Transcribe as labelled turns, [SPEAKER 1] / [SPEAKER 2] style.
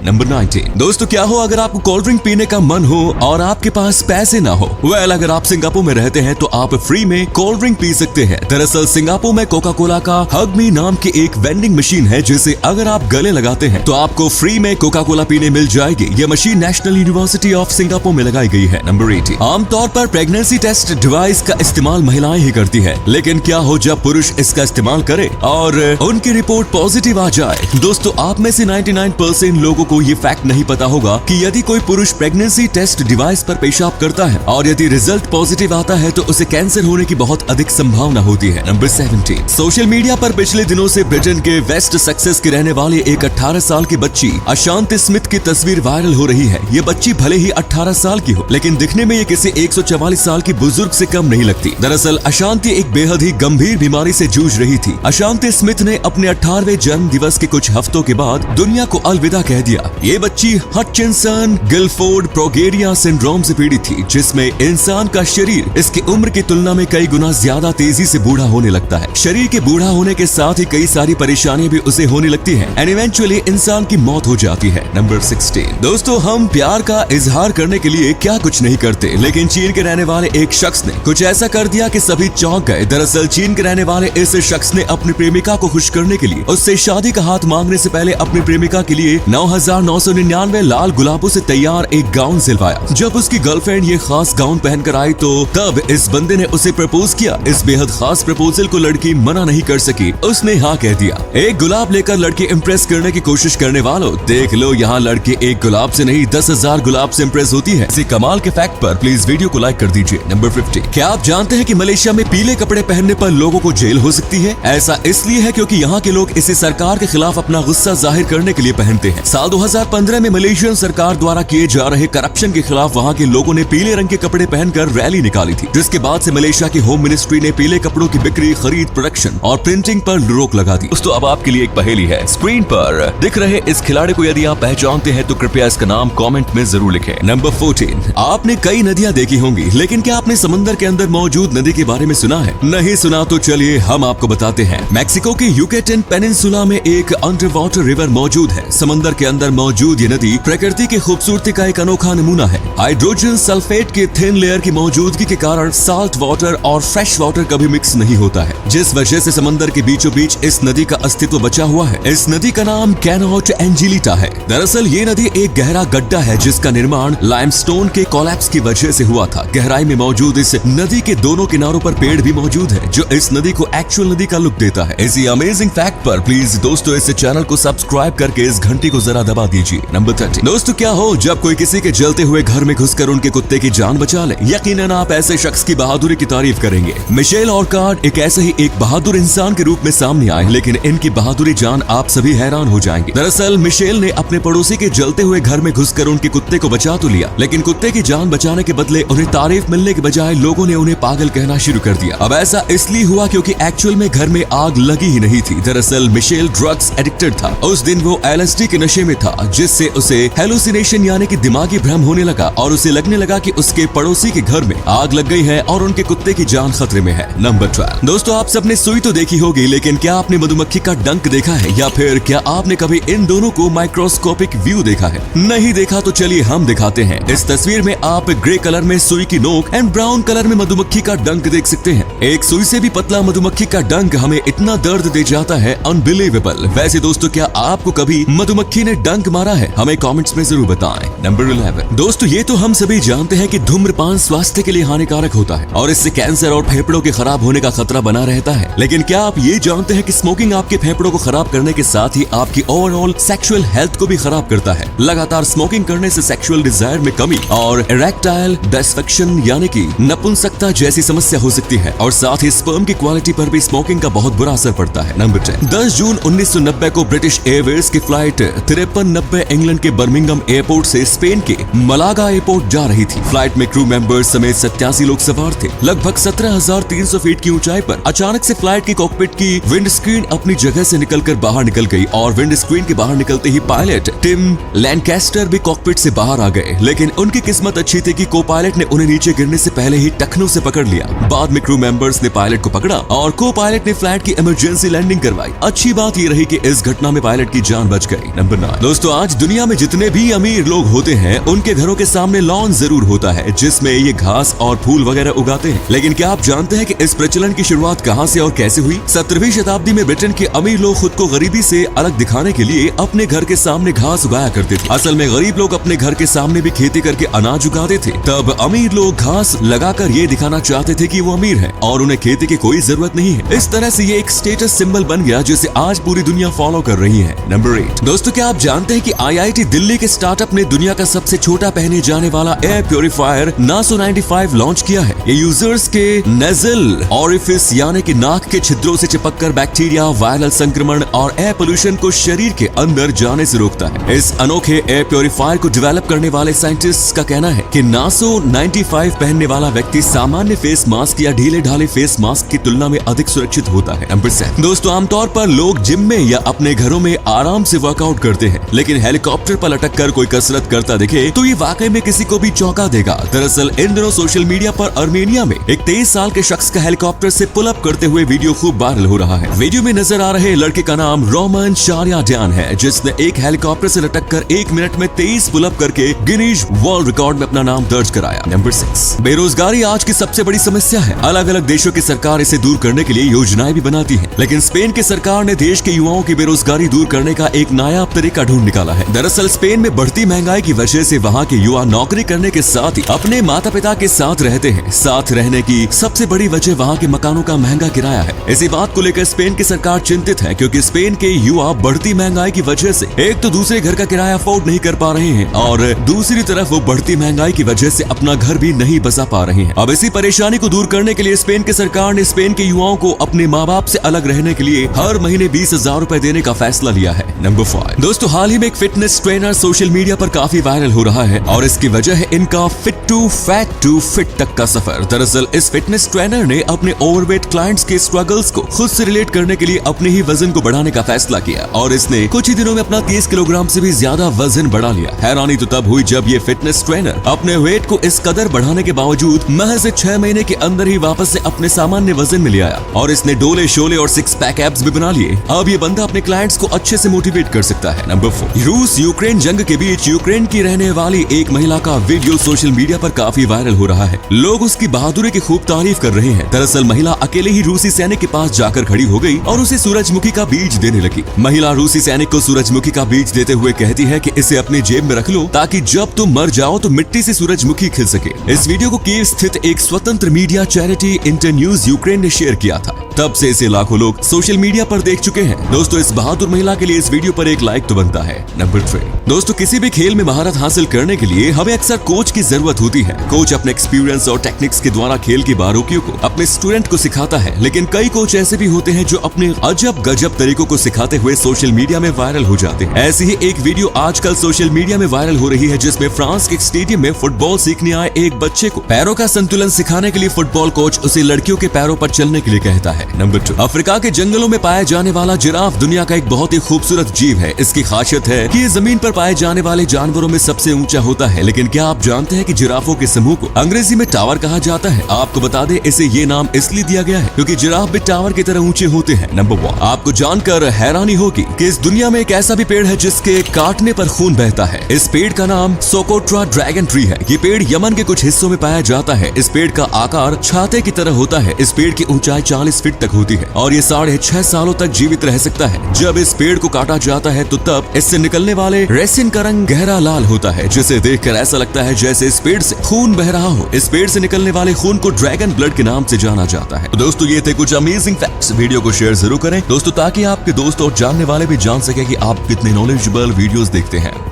[SPEAKER 1] Number 19। दोस्तों क्या हो अगर आपको कोल्ड ड्रिंक पीने का मन हो और आपके पास पैसे ना हो। वेल अगर आप सिंगापुर में रहते हैं तो आप फ्री में कोल्ड ड्रिंक पी सकते हैं। दरअसल सिंगापुर में कोका कोला का हग मी नाम की एक वेंडिंग मशीन है जिसे अगर आप गले लगाते हैं तो आपको फ्री में कोका कोला पीने मिल जाएगी। यह machine national university of Singapore में लगाई गई है। नंबर 18। आमतौर पर प्रेगनेंसी टेस्ट डिवाइस का इस्तेमाल महिलाएं ही करती है, लेकिन क्या हो जब पुरुष इसका इस्तेमाल करे और उनकी रिपोर्ट पॉजिटिव आ जाए। दोस्तों आप में से 99% लोगों को ये फैक्ट नहीं पता होगा कि यदि कोई पुरुष प्रेगनेंसी टेस्ट डिवाइस पर पेशाब करता है और यदि रिजल्ट पॉजिटिव आता है तो उसे कैंसर होने की बहुत अधिक संभावना होती है। नंबर 17। सोशल मीडिया पर पिछले दिनों से ब्रिटेन के वेस्ट सक्सेस के रहने वाली एक 18 साल की बच्ची अशांति स्मिथ की तस्वीर वायरल हो रही है। ये बच्ची भले ही 18 साल की हो लेकिन दिखने में ये किसी 144 साल की बुजुर्ग से कम नहीं लगती। दरअसल अशांति एक बेहद ही गंभीर बीमारी से जूझ रही थी। अशांति स्मिथ ने अपने 18वें जन्म दिवस के कुछ हफ्तों के बाद दुनिया को अलविदा कह दिया। ये बच्ची हटचिंसन गिलफोर्ड प्रोगेरिया सिंड्रोम से पीड़ित थी, जिसमें इंसान का शरीर इसकी उम्र की तुलना में कई गुना ज्यादा तेजी से बूढ़ा होने लगता है। शरीर के बूढ़ा होने के साथ ही कई सारी परेशानियां भी उसे होने लगती हैं एंड इवेंचुअली इंसान की मौत हो जाती है। नंबर 16। दोस्तों हम प्यार का इजहार करने के लिए क्या कुछ नहीं करते, लेकिन चीन के रहने वाले एक शख्स ने कुछ ऐसा कर दिया कि सभी चौंक गए। दरअसल चीन के रहने वाले इस शख्स ने अपनी प्रेमिका को खुश करने के लिए उससे शादी का हाथ मांगने से पहले अपनी प्रेमिका के लिए 9,999 लाल गुलाबों से तैयार एक गाउन सिलवाया। जब उसकी गर्लफ्रेंड ये खास गाउन पहनकर आई तो तब इस बंदे ने उसे प्रपोज किया। इस बेहद खास प्रपोजल को लड़की मना नहीं कर सकी, उसने हाँ कह दिया। एक गुलाब लेकर लड़की इम्प्रेस करने की कोशिश करने वालों देख लो, यहाँ लड़की एक गुलाब से नहीं 10,000 गुलाब से इम्प्रेस होती है। इसी कमाल के फैक्ट पर प्लीज वीडियो को लाइक कर दीजिए। नंबर 50। क्या आप जानते हैं कि मलेशिया में पीले कपड़े पहनने पर लोगों को जेल हो सकती है? ऐसा इसलिए है क्योंकि यहाँ के लोग इसे सरकार के खिलाफ अपना गुस्सा जाहिर करने के लिए पहनते हैं। साल 2015 में मलेशियन सरकार द्वारा किए जा रहे करप्शन के खिलाफ वहाँ के लोगों ने पीले रंग के कपड़े पहनकर रैली निकाली थी, जिसके बाद से मलेशिया की होम मिनिस्ट्री ने पीले कपड़ों की बिक्री, खरीद, प्रोडक्शन और प्रिंटिंग पर रोक लगा दी। दोस्तों अब आपके लिए एक पहेली है। स्क्रीन पर दिख रहे इस खिलाड़ी को यदि आप पहचानते हैं तो कृपया इसका नाम कमेंट में जरूर लिखें। नंबर 14। आपने कई नदियां देखी होंगी, लेकिन क्या आपने समंदर के अंदर मौजूद नदी के बारे में सुना है? नहीं सुना तो चलिए हम आपको बताते हैं। मैक्सिको के यूकेटन पेनिनसुला में एक अंडर वाटर रिवर मौजूद है। समंदर के अंदर मौजूद ये नदी प्रकृति की खूबसूरती का एक अनोखा नमूना है। हाइड्रोजन सल्फेट के थिन लेयर की मौजूदगी के कारण साल्ट वाटर और फ्रेश वाटर कभी मिक्स नहीं होता है, जिस वजह से समंदर के बीचों बीच इस नदी का अस्तित्व बचा हुआ है। इस नदी का नाम कैनोट एंजिलिटा है। दरअसल ये नदी एक गहरा गड्ढा है जिसका निर्माण लाइमस्टोन के कोलैप्स की वजह से हुआ था। गहराई में मौजूद इस नदी के दोनों किनारों पर पेड़ भी मौजूद है जो इस नदी को एक्चुअल नदी का लुक देता है। इसी अमेजिंग फैक्ट पर प्लीज दोस्तों इस चैनल को सब्सक्राइब करके इस घंटी को जरा दबा दीजिए। नंबर 30। दोस्तों क्या हो जब कोई किसी के जलते हुए घर में घुसकर उनके कुत्ते की जान बचा ले। यकीनन आप ऐसे शख्स की बहादुरी की तारीफ करेंगे। मिशेल ऑर्कार्ड एक ऐसे ही एक बहादुर इंसान के रूप में सामने आए, लेकिन इनकी बहादुरी जान आप सभी हैरान हो जाएंगे। दरअसल मिशेल ने अपने पड़ोसी के जलते हुए घर में घुसकर उनके कुत्ते को बचा तो लिया, लेकिन कुत्ते की जान बचाने के बदले उन्हें तारीफ मिलने के बजाय लोगों ने उन्हें पागल कहना शुरू कर दिया। अब ऐसा इसलिए हुआ क्योंकि एक्चुअल में घर में आग लगी ही नहीं थी। दरअसल मिशेल ड्रग्स एडिक्टेड था। उस दिन वो LSD के नशे में था, जिससे उसे हेलुसिनेशन यानी कि दिमागी भ्रम होने लगा और उसे लगने लगा कि उसके पड़ोसी के घर में आग लग गई है और उनके कुत्ते की जान खतरे में है। नंबर 12। दोस्तों आप सबने सुई तो देखी होगी, लेकिन क्या आपने मधुमक्खी का डंक देखा है या फिर क्या आपने कभी इन दोनों को माइक्रोस्कोपिक व्यू देखा है? नहीं देखा तो चलिए हम दिखाते हैं। इस तस्वीर में आप ग्रे कलर में सुई की नोक एंड ब्राउन कलर में मधुमक्खी का डंक देख सकते हैं। एक सुई से भी पतला मधुमक्खी का डंक हमें इतना दर्द दे जाता है, अनबिलीवेबल। वैसे दोस्तों क्या आपको कभी मधुमक्खी ने डंक मारा है? हमें कमेंट्स में जरूर बताएं। नंबर 11। दोस्तों ये तो हम सभी जानते हैं कि धूम्रपान स्वास्थ्य के लिए हानिकारक होता है और इससे कैंसर और फेफड़ों के खराब होने का खतरा बना रहता है। लेकिन क्या आप ये जानते हैं कि स्मोकिंग आपके फेफड़ों को खराब करने के साथ ही आपकी ओवरऑल सेक्सुअल हेल्थ को भी खराब करता है। लगातार स्मोकिंग करने से सेक्सुअल डिजायर में कमी और इरेक्टाइल डिसफंक्शन यानी कि नपुंसकता जैसी समस्या हो सकती है और साथ ही स्पर्म की क्वालिटी पर भी स्मोकिंग का बहुत बुरा असर पड़ता है। नंबर 10। 10 जून 1990 को ब्रिटिश एयरवेज की फ्लाइट 5390 इंग्लैंड के बर्मिंघम एयरपोर्ट से स्पेन के मलागा एयरपोर्ट जा रही थी। फ्लाइट में क्रू मेंबर्स समेत 87 लोग सवार थे। लगभग 17,300 फीट की ऊंचाई पर अचानक से फ्लाइट की कॉकपिट की विंड स्क्रीन अपनी जगह से निकलकर बाहर निकल गई और विंड स्क्रीन के बाहर निकलते ही पायलट टिम लैंकेस्टर भी कॉकपिट से बाहर आ गए। लेकिन उनकी किस्मत अच्छी थी कि को पायलट ने उन्हें नीचे गिरने से पहले ही टखनों से पकड़ लिया। बाद में क्रू मेंबर्स ने पायलट को पकड़ा और को पायलट ने फ्लाइट की इमरजेंसी लैंडिंग करवाई। अच्छी बात ये रही कि इस घटना में पायलट की जान बच गई। नंबर 9। दोस्तों आज दुनिया में जितने भी अमीर लोग होते हैं उनके घरों के सामने लॉन जरूर होता है जिसमें ये घास और फूल वगैरह उगाते हैं। लेकिन क्या आप जानते हैं कि इस प्रचलन की शुरुआत कहां से और कैसे हुई? 17वीं शताब्दी में ब्रिटेन के अमीर लोग खुद को गरीबी से अलग दिखाने के लिए अपने घर के सामने घास उगाया करते थे। असल में गरीब लोग अपने घर के सामने भी खेती करके अनाज उगाते थे। तब अमीर लोग घास लगाकर ये दिखाना चाहते थे कि वो अमीर है और उन्हें खेती की कोई जरूरत नहीं है। इस तरह से ये एक स्टेटस सिंबल बन गया जिसे आज पूरी दुनिया फॉलो कर रही है। नंबर 8 दोस्तों, क्या आप जानते हैं कि IIT दिल्ली के स्टार्टअप ने दुनिया का सबसे छोटा पहने जाने वाला एयर प्योरीफायर नासो 95 लॉन्च किया है। ये यूजर्स के नेजल ऑरिफिस यानी कि नाक के छिद्रों से चिपककर बैक्टीरिया, वायरल संक्रमण और एयर पोल्यूशन को शरीर के अंदर जाने से रोकता है। इस अनोखे एयर प्योरीफायर को डेवलप करने वाले साइंटिस्ट का कहना है कि नासो 95 पहनने वाला व्यक्ति सामान्य फेस मास्क या ढीले ढाले फेस मास्क की तुलना में अधिक सुरक्षित होता है। नंबर 7 दोस्तों, आमतौर पर लोग जिम में या अपने घरों में आराम से वर्कआउट करते हैं, लेकिन हेलीकॉप्टर पर लटक कर कोई कसरत करता दिखे तो ये वाकई में किसी को भी चौंका देगा। दरअसल इन दिनों सोशल मीडिया पर अर्मेनिया में एक 23 साल के शख्स का हेलीकॉप्टर से पुल अप करते हुए वीडियो खूब वायरल हो रहा है। वीडियो में नजर आ रहे लड़के का नाम रोमन शारियाड्यान है, जिसने एक हेलीकॉप्टर से लटक कर 1 मिनट में 23 पुल अप करके गिनीज वर्ल्ड रिकॉर्ड में अपना नाम दर्ज कराया। नंबर 6 बेरोजगारी आज की सबसे बड़ी समस्या है। अलग अलग देशों की सरकार इसे दूर करने के लिए योजनाएं भी बनाती है, लेकिन स्पेन की सरकार ने देश के युवाओं की बेरोजगारी दूर करने का एक नायाब तरीका ढूंढ निकाला है। दरअसल स्पेन में बढ़ती महंगाई की वजह से वहाँ के युवा नौकरी करने के साथ ही अपने माता पिता के साथ रहते हैं। साथ रहने की सबसे बड़ी वजह वहाँ के मकानों का महंगा किराया है। इसी बात को लेकर स्पेन की सरकार चिंतित है, क्योंकि स्पेन के युवा बढ़ती महंगाई की वजह से एक तो दूसरे घर का किराया अफोर्ड नहीं कर पा रहे हैं और दूसरी तरफ वो बढ़ती महंगाई की वजह से अपना घर भी नहीं बसा पा रहे हैं। अब इसी परेशानी को दूर करने के लिए स्पेन की सरकार ने स्पेन के युवाओं को अपने माँ बाप से अलग रहने के लिए हर महीने 20,000 रुपए देने का फैसला लिया है। नंबर 5 दोस्तों, हाल ही में एक फिटनेस ट्रेनर सोशल मीडिया पर काफी वायरल हो रहा है और इसकी वजह है इनका fit to fat to fit तक का सफर। दरअसल इस फिटनेस ट्रेनर ने अपने ओवरवेट क्लाइंट्स के स्ट्रगल्स को खुद से रिलेट करने के लिए अपने ही वजन को बढ़ाने का फैसला किया और इसने कुछ ही दिनों में अपना 30 किलोग्राम से भी ज्यादा वजन बढ़ा लिया। हैरानी तो तब हुई जब ये फिटनेस ट्रेनर अपने वेट को इस कदर बढ़ाने के बावजूद महज 6 महीने के अंदर ही वापस से अपने सामान्य वजन में ले आया और इसने डोले शोले और 6 पैक एब्स भी बना लिए। अब ये बंदा अपने क्लाइंट्स को अच्छे से मोटिवेट कर सकता है। नंबर 4 रूस यूक्रेन जंग के बीच यूक्रेन की रहने वाली एक महिला का वीडियो सोशल मीडिया पर काफी वायरल हो रहा है। लोग उसकी बहादुरी की खूब तारीफ कर रहे हैं। दरअसल महिला अकेले ही रूसी सैनिक के पास जाकर खड़ी हो गई और उसे सूरजमुखी का बीज देने लगी। महिला रूसी सैनिक को सूरजमुखी का बीज देते हुए कहती है कि इसे अपनी जेब में रख लो ताकि जब तुम मर जाओ तो मिट्टी से सूरजमुखी खिल सके। इस वीडियो को कीव स्थित एक स्वतंत्र मीडिया चैरिटी इंटरन्यूज यूक्रेन ने शेयर किया था। तब से इसे लाखों लोग सोशल मीडिया पर देख चुके हैं। दोस्तों इस बहादुर महिला के लिए इस वीडियो पर एक लाइक तो बनता है। नंबर 3 दोस्तों, किसी भी खेल में महारत हासिल करने के लिए हमें अक्सर कोच की जरूरत होती है। कोच अपने एक्सपीरियंस और टेक्निक्स के द्वारा खेल की बारीकियों को अपने स्टूडेंट को सिखाता है, लेकिन कई कोच ऐसे भी होते हैं जो अपने अजब गजब तरीकों को सिखाते हुए सोशल मीडिया में वायरल हो जाते हैं। ऐसी ही एक वीडियो आजकल सोशल मीडिया में वायरल हो रही है, जिसमें फ्रांस के स्टेडियम में फुटबॉल सीखने आए एक बच्चे को पैरों का संतुलन सिखाने के लिए फुटबॉल कोच उसे लड़कियों के पैरों पर चलने के लिए कहता है। नंबर 2 अफ्रीका के जंगलों में पाया जाने वाला जिराफ दुनिया का एक बहुत ही खूबसूरत जीव है। इसकी खासियत है कि ये जमीन पर पाए जाने वाले जानवरों में सबसे ऊंचा होता है। लेकिन क्या आप जानते हैं कि जिराफों के समूह को अंग्रेजी में टावर कहा जाता है? आपको बता दें इसे ये नाम इसलिए दिया गया है क्योंकि जिराफ भी टावर की तरह ऊंचे होते हैं। नंबर 1 आपको जानकर हैरानी होगी कि इस दुनिया में एक ऐसा भी पेड़ है जिसके काटने पर खून बहता है। इस पेड़ का नाम सोकोट्रा ड्रैगन ट्री है। ये पेड़ यमन के कुछ हिस्सों में पाया जाता है। इस पेड़ का आकार छाते की तरह होता है। इस पेड़ की ऊंचाई 40 फीट तक होती है और ये 6.5 सालों तक जीवित रह सकता है। जब इस पेड़ को काटा जाता है तो तब इससे निकलने वाले रेसिन का रंग गहरा लाल होता है, जिसे देखकर ऐसा लगता है जैसे इस पेड़ से खून बह रहा हो। इस पेड़ से निकलने वाले खून को ड्रैगन ब्लड के नाम से जाना जाता है। तो दोस्तों ये थे कुछ अमेजिंग फैक्ट्स। वीडियो को शेयर जरूर करें दोस्तों, ताकि आपके दोस्त और जानने वाले भी जान सके कि आप कितने नॉलेजेबल वीडियोस देखते हैं।